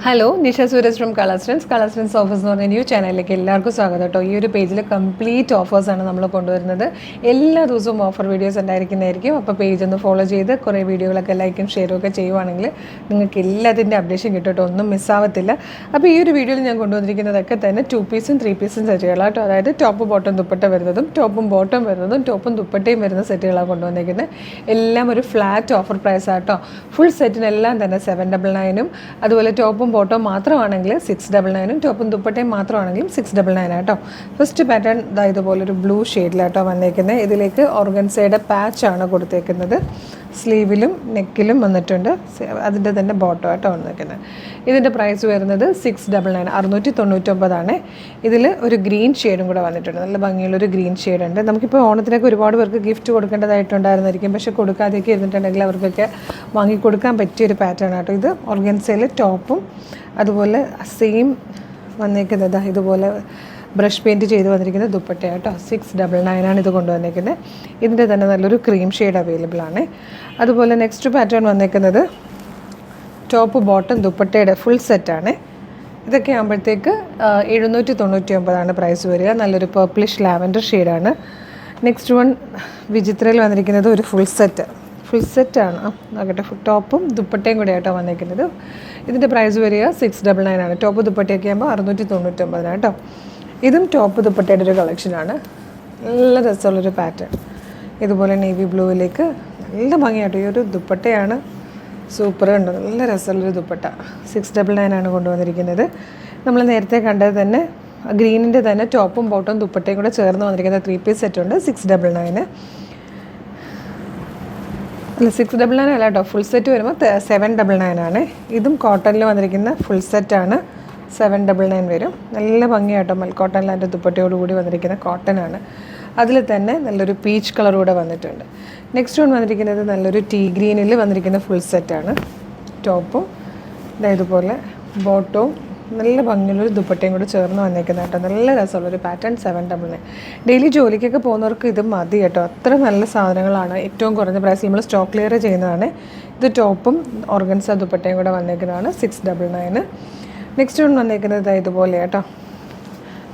Hello, Nisha Sooraj from colour trends office എന്ന് പറഞ്ഞ new ചാനലിലേക്ക് എല്ലാവർക്കും സ്വാഗതം കേട്ടോ. ഈ ഒരു പേജിൽ കംപ്ലീറ്റ് ഓഫേഴ്സാണ് നമ്മൾ കൊണ്ടുവരുന്നത്. എല്ലാ ദിവസവും ഓഫർ വീഡിയോസ് ഉണ്ടായിരിക്കുന്നതായിരിക്കും. അപ്പോൾ പേജ് ഒന്ന് ഫോളോ ചെയ്ത് കുറേ വീഡിയോകളൊക്കെ ലൈക്കും ഷെയറും ഒക്കെ ചെയ്യുവാണെങ്കിൽ നിങ്ങൾക്ക് എല്ലാത്തിൻ്റെ അപ്ഡേഷൻ കിട്ടും കേട്ടോ, ഒന്നും മിസ്സാവത്തില്ല. അപ്പോൾ ഈ ഒരു വീഡിയോയിൽ ഞാൻ കൊണ്ടുവന്നിരിക്കുന്നതൊക്കെ തന്നെ 2 പീസും 3 പീസും സെറ്റുകളാണ് കേട്ടോ. അതായത് ടോപ്പ് ബോട്ടം ദുപ്പട്ട വരുന്നതും ടോപ്പും ബോട്ടം വരുന്നതും ടോപ്പും ദുപ്പട്ടയും വരുന്ന സെറ്റുകളാണ് കൊണ്ടുവന്നിരിക്കുന്നത്. എല്ലാം ഒരു ഫ്ലാറ്റ് ഓഫർ പ്രൈസ് ആട്ടോ. ഫുൾ സെറ്റിനെല്ലാം തന്നെ 799 അതുപോലെ ടോപ്പും ബോട്ടം മാത്രമാണെങ്കിൽ 699 ടോപ്പും ദുപ്പട്ടയും മാത്രമാണെങ്കിലും 699 ആട്ടോ. ഫസ്റ്റ് പാറ്റേൺ ഇതുപോലെ ഒരു ബ്ലൂ ഷെയ്ഡിലാട്ടോ വന്നേക്കുന്നത്. ഇതിലേക്ക് ഓർഗൻസയുടെ പാച്ചാണ് കൊടുത്തേക്കുന്നത്. സ്ലീവിലും നെക്കിലും വന്നിട്ടുണ്ട്. അതിൻ്റെ തന്നെ ബോട്ടം ആട്ടോ വന്നേക്കുന്നത്. ഇതിൻ്റെ പ്രൈസ് വരുന്നത് 699 699 ഇതിൽ ഒരു ഗ്രീൻ ഷെയ്ഡും കൂടെ വന്നിട്ടുണ്ട്. നല്ല ഭംഗിയുള്ളൊരു ഗ്രീൻ ഷെയ്ഡ് ഉണ്ട്. നമുക്കിപ്പോൾ ഓണത്തിനൊക്കെ ഒരുപാട് പേർക്ക് ഗിഫ്റ്റ് കൊടുക്കേണ്ടതായിട്ടുണ്ടായിരുന്നിരിക്കും. പക്ഷേ കൊടുക്കാതെയൊക്കെ ഇരുന്നിട്ടുണ്ടെങ്കിൽ അവർക്കൊക്കെ വാങ്ങിക്കൊടുക്കാൻ പറ്റിയൊരു പാറ്റേൺ ആട്ടോ. ഇത് ഓർഗൻസയിൽ ടോപ്പും അതുപോലെ സെയിം വന്നേക്കുന്നത് ഇതുപോലെ ബ്രഷ് പെയിൻറ്റ് ചെയ്ത് വന്നിരിക്കുന്ന ദുപ്പട്ടയാട്ടോ. 699 ഇത് കൊണ്ടുവന്നേക്കുന്നത്. ഇതിൻ്റെ തന്നെ നല്ലൊരു ക്രീം ഷെയ്ഡ് അവൈലബിൾ ആണ്. അതുപോലെ നെക്സ്റ്റ് പാറ്റേൺ വന്നേക്കുന്നത് ടോപ്പ് ബോട്ടം ദുപ്പട്ടയുടെ ഫുൾ സെറ്റാണ്. ഇതൊക്കെ ആകുമ്പോഴത്തേക്ക് 799 പ്രൈസ് വരിക. നല്ലൊരു പർപ്പിളിഷ് ലാവൻഡർ ഷെയ്ഡാണ്. നെക്സ്റ്റ് വൺ വിചിത്രയിൽ വന്നിരിക്കുന്നത് ഒരു ഫുൾ സെറ്റാണ്. നോക്കട്ടെ, ടോപ്പും ദുപ്പട്ടയും കൂടെ ആയിട്ടോ വന്നിരിക്കുന്നത്. ഇതിൻ്റെ പ്രൈസ് വരിക 699 ടോപ്പ് ദുപ്പട്ടയൊക്കെ ആകുമ്പോൾ 699 കേട്ടോ. ഇതും ടോപ്പ് ദുപ്പട്ടയുടെ ഒരു കളക്ഷനാണ്. നല്ല രസമുള്ളൊരു പാറ്റേൺ. ഇതുപോലെ നേവി ബ്ലൂവിലേക്ക് നല്ല ഭംഗിയാട്ടോ. ഈ ഒരു ദുപ്പട്ടയാണ് സൂപ്പർ ഉണ്ട്. നല്ല രസമുള്ളൊരു ദുപ്പട്ട. 699 കൊണ്ടുവന്നിരിക്കുന്നത്. നമ്മൾ നേരത്തെ കണ്ടത് തന്നെ ഗ്രീനിൻ്റെ തന്നെ ടോപ്പും ബോട്ടവും ദുപ്പട്ടയും കൂടെ ചേർന്ന് വന്നിരിക്കുന്ന 3 പീസ് സെറ്റുണ്ട്. 699 അല്ല 699 അല്ല കേട്ടോ. ഫുൾ സെറ്റ് വരുമ്പോൾ 799 ഇതും കോട്ടണിൽ വന്നിരിക്കുന്ന ഫുൾ സെറ്റാണ്. 799 വരും. നല്ല ഭംഗിയാട്ടോ. മൽക്കോട്ടണിൽ അതിൻ്റെ ദുപ്പട്ടയോടുകൂടി വന്നിരിക്കുന്ന കോട്ടനാണ്. അതിൽ തന്നെ നല്ലൊരു പീച്ച് കളർ കൂടെ വന്നിട്ടുണ്ട്. നെക്സ്റ്റ് വൺ വന്നിരിക്കുന്നത് നല്ലൊരു ടീ ഗ്രീനിൽ വന്നിരിക്കുന്ന ഫുൾ സെറ്റാണ്. ടോപ്പും ഇതുപോലെ ബോട്ടവും നല്ല ഭംഗിയുള്ളൊരു ദുപ്പട്ടയും കൂടെ ചേർന്ന് വന്നേക്കുന്ന കേട്ടോ. നല്ല രസമുള്ളൊരു പാറ്റേൺ. 799 ഡെയിലി ജോലിക്കൊക്കെ പോകുന്നവർക്ക് ഇത് മതി കേട്ടോ. അത്ര നല്ല സാധനങ്ങളാണ്. ഏറ്റവും കുറഞ്ഞ പ്രൈസ് നമ്മൾ സ്റ്റോക്ക് ക്ലിയർ ചെയ്യുന്നതാണ്. ഇത് ടോപ്പും ഓർഗൻസ ദുപ്പട്ടയും കൂടെ വന്നേക്കുന്നതാണ്. 699 നെക്സ്റ്റ് വൺ വന്നേക്കുന്നത് ഇതുപോലെ കേട്ടോ.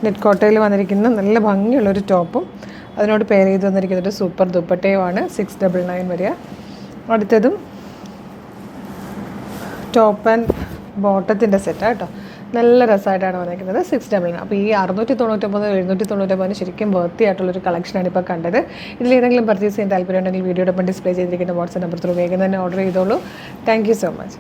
നെറ്റ് കോട്ടയിൽ വന്നിരിക്കുന്ന നല്ല ഭംഗിയുള്ളൊരു ടോപ്പും അതിനോട് പെയർ ചെയ്ത് വന്നിരിക്കുന്നൊരു സൂപ്പർ ദുപ്പട്ടയുമാണ്. 699 വരിക. അടുത്തതും ടോപ്പ് ആൻഡ് ബോട്ടത്തിൻ്റെ സെറ്റാണ് കേട്ടോ. നല്ല രസമായിട്ടാണ് വന്നിരിക്കുന്നത്. 699. അപ്പോൾ ഈ 699 799 ശരിക്കും വർത്തി ആയിട്ടുള്ളൊരു കളക്ഷനാണ് ഇപ്പോൾ കണ്ടത്. ഇതിലേതെങ്കിലും പർച്ചേസ് ചെയ്യാൻ താല്പര്യമുണ്ടെങ്കിൽ വീഡിയോടൊപ്പം ഡിസ്പ്ലേ ചെയ്തിരിക്കുന്ന വാട്സ്ആപ്പ് നമ്പർ ത്രൂ വേഗം തന്നെ ഓർഡർ ചെയ്തോളൂ. Thank you so much.